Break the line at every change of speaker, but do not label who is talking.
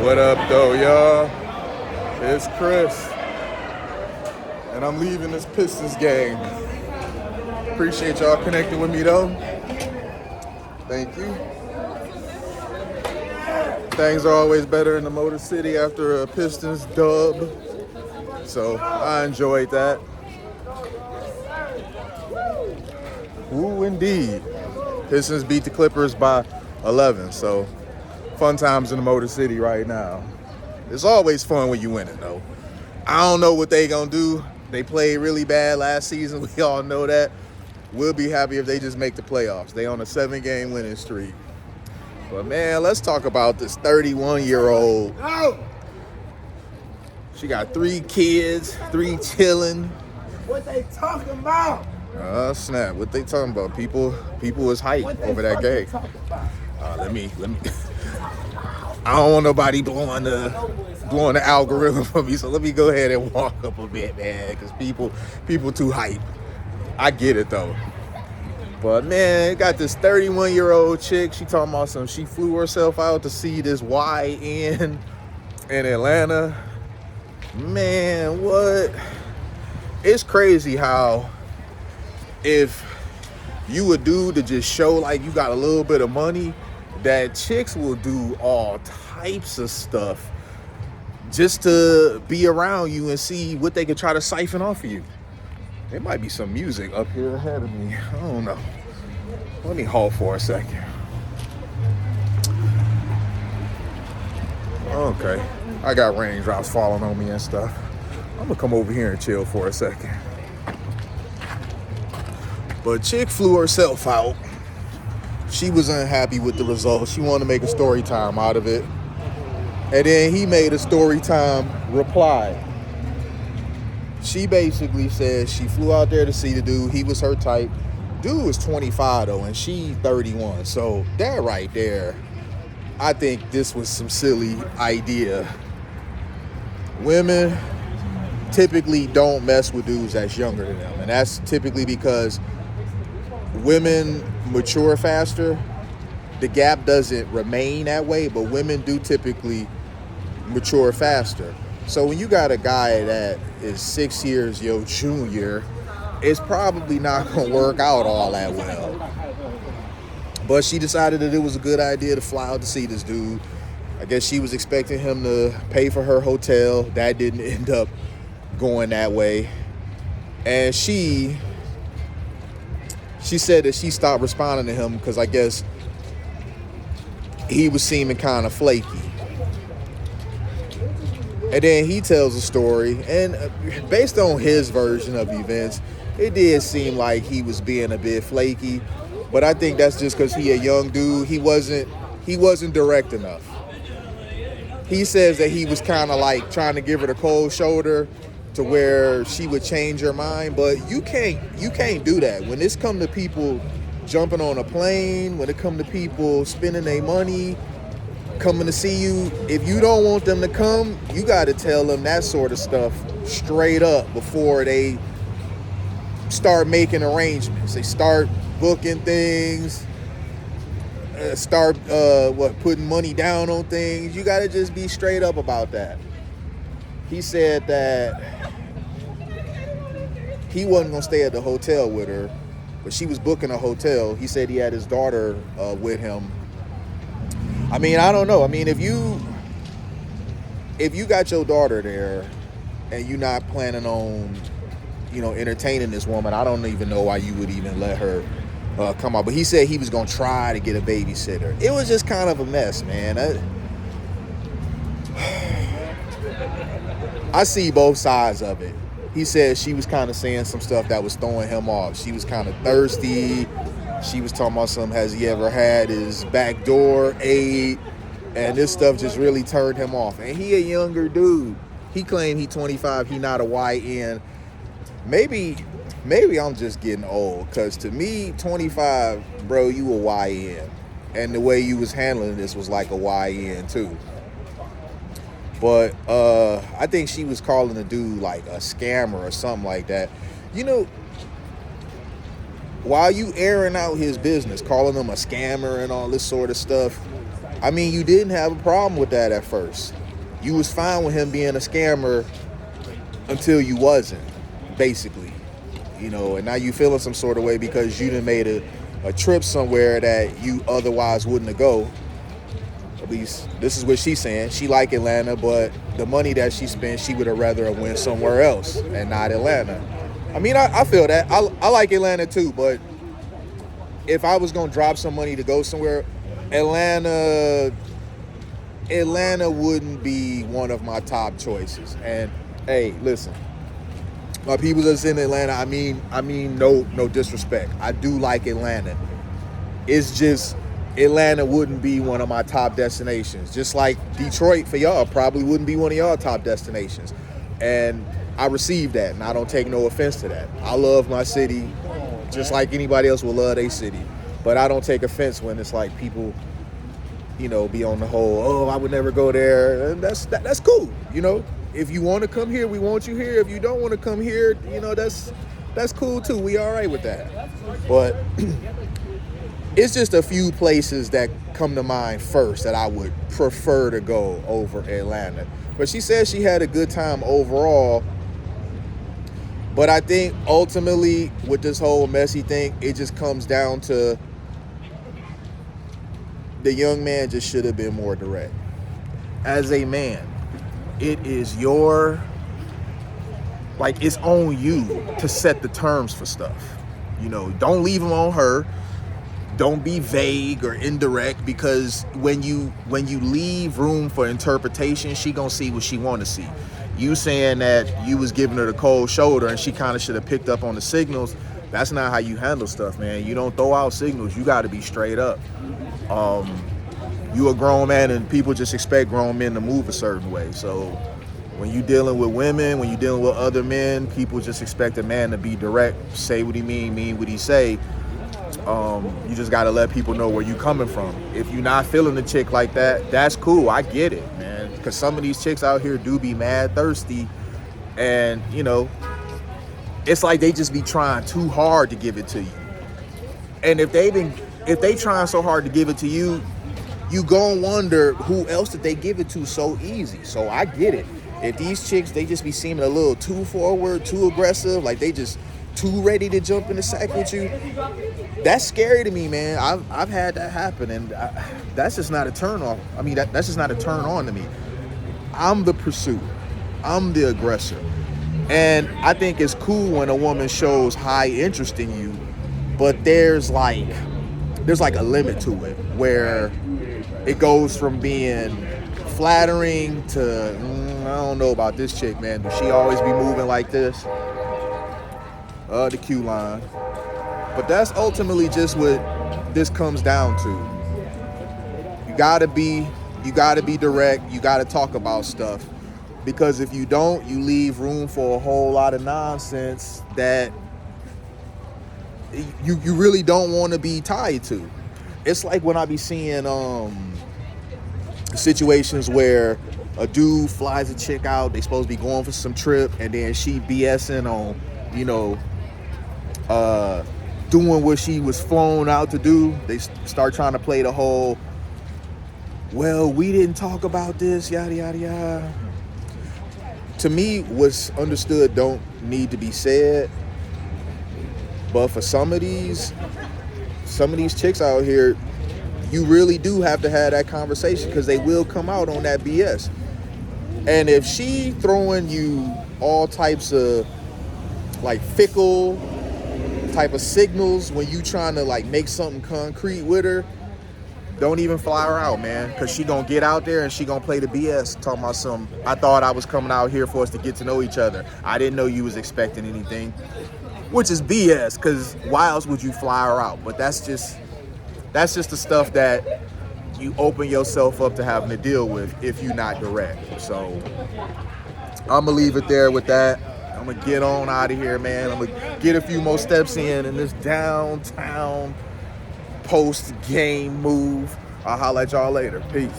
What up, though, y'all? It's Chris, and I'm leaving this Pistons game. Appreciate y'all connecting with me, though. Thank you. Things are always better in the Motor City after a Pistons dub, so I enjoyed that. Ooh, indeed. Pistons beat the Clippers by 11, so fun times in the Motor City right now. It's always fun when you win it, though. I don't know what they gonna do. They played really bad last season. We all know that. We'll be happy if they just make the playoffs. They on a 7-game winning streak. But, man, let's talk about this 31-year-old. She got 3 kids, 3 chilling.
What they talking about?
Snap. What they talking about? People is hyped over that game. Let me. I don't want nobody blowing the algorithm for me, so let me go ahead and walk up a bit, man, because people too hype. I get it, though. But, man, got this 31-year-old chick. She talking about she flew herself out to see this YN in Atlanta. Man, what? It's crazy how if you a dude to just show like you got a little bit of money, that chicks will do all types of stuff just to be around you and see what they could try to siphon off of you. There might be some music up here ahead of me. I don't know. Let me halt for a second. Okay. I got raindrops falling on me and stuff. I'm gonna come over here and chill for a second. But chick flew herself out. She was unhappy with the results. She wanted to make a story time out of it. And then he made a story time reply. She basically said she flew out there to see the dude. He was her type. Dude was 25, though, and she 31. So that right there, I think this was some silly idea. Women typically don't mess with dudes that's younger than them. And that's typically because women mature faster. The gap doesn't remain that way, but women do typically mature faster. So when you got a guy that is 6 years your junior, it's probably not going to work out all that well. But she decided that it was a good idea to fly out to see this dude. I guess she was expecting him to pay for her hotel. That didn't end up going that way. And she said that she stopped responding to him because I guess he was seeming kind of flaky. And then he tells a story, and based on his version of events, it did seem like he was being a bit flaky. But I think that's just because he a young dude. He wasn't direct enough. He says that he was kind of like trying to give her the cold shoulder to where she would change her mind, but you can't do that. When it's come to people jumping on a plane, when it come to people spending their money, coming to see you, if you don't want them to come, you got to tell them that sort of stuff straight up before they start making arrangements. They start booking things, start putting money down on things. You got to just be straight up about that. He said that he wasn't going to stay at the hotel with her, but she was booking a hotel. He said he had his daughter with him. I mean, I don't know. I mean, if you got your daughter there and you're not planning on, entertaining this woman, I don't even know why you would even let her come out. But he said he was going to try to get a babysitter. It was just kind of a mess, man. I see both sides of it. He said she was kind of saying some stuff that was throwing him off. She was kind of thirsty. She was talking about has he ever had his back door ate? And this stuff just really turned him off. And he a younger dude. He claimed he 25, he not a YN. Maybe I'm just getting old. Because to me, 25, bro, you a YN. And the way you was handling this was like a YN too. But I think she was calling the dude like a scammer or something like that. While you airing out his business, calling him a scammer and all this sort of stuff, I mean, you didn't have a problem with that at first. You was fine with him being a scammer until you wasn't, basically. And now you feeling some sort of way because you done made a trip somewhere that you otherwise wouldn't have go. At least this is what she's saying. She like Atlanta, but the money that she spent, she would have rather have went somewhere else and not Atlanta. I mean, I feel that. I like Atlanta too, but if I was going to drop some money to go somewhere, Atlanta wouldn't be one of my top choices. And hey, listen, my people that's in Atlanta, I mean no disrespect. I do like Atlanta. It's just Atlanta wouldn't be one of my top destinations. Just like Detroit for y'all probably wouldn't be one of y'all top destinations. And I receive that, and I don't take no offense to that. I love my city just like anybody else will love their city. But I don't take offense when it's like people, be on the whole, oh, I would never go there. And that's cool, If you want to come here, we want you here. If you don't want to come here, that's cool too. We all right with that. But it's just a few places that come to mind first that I would prefer to go over Atlanta. But she said she had a good time overall. But I think ultimately with this whole messy thing, it just comes down to the young man just should have been more direct. As a man, it is it's on you to set the terms for stuff. Don't leave them on her. Don't be vague or indirect, because when you leave room for interpretation, she gonna see what she want to see. You saying that you was giving her the cold shoulder and she kind of should have picked up on the signals. That's not how you handle stuff, man. You don't throw out signals. You got to be straight up. You a grown man, and people just expect grown men to move a certain way. So when you dealing with women, when you dealing with other men, people just expect a man to be direct, say what he mean what he say. You just got to let people know where you coming from. If you're not feeling the chick like that, that's cool. I get it, man. Because some of these chicks out here do be mad thirsty. And, it's like they just be trying too hard to give it to you. And if they trying so hard to give it to you, you gonna wonder who else did they give it to so easy. So I get it. If these chicks, they just be seeming a little too forward, too aggressive, like they just too ready to jump in the sack with you, that's scary to me, man. I've had that happen, and that's just not a turn off. I mean, that's just not a turn on to me. I'm the pursuer. I'm the aggressor. And I think it's cool when a woman shows high interest in you, but there's like a limit to it where it goes from being flattering to, I don't know about this chick, man. Does she always be moving like this? The Q line. But that's ultimately just what this comes down to. You gotta be direct. You gotta talk about stuff, because if you don't, you leave room for a whole lot of nonsense that you really don't want to be tied to. It's like when I be seeing situations where a dude flies a chick out, they supposed to be going for some trip, and then she BSing on, doing what she was flown out to do. They start trying to play the whole, well, we didn't talk about this, yada, yada, yada. To me, what's understood don't need to be said. But for some of these chicks out here, you really do have to have that conversation, because they will come out on that BS. And if she throwing you all types of like fickle type of signals when you trying to like make something concrete with her, don't even fly her out, man, because she gonna get out there and she gonna play the BS, talking about some, I thought I was coming out here for us to get to know each other. I didn't know you was expecting anything, which is BS, because why else would you fly her out? But that's just the stuff that you open yourself up to having to deal with if you're not direct. So I'm gonna leave it there with that. I'm gonna get on out of here, man. I'm gonna get a few more steps in this downtown post-game move. I'll holler at y'all later. Peace.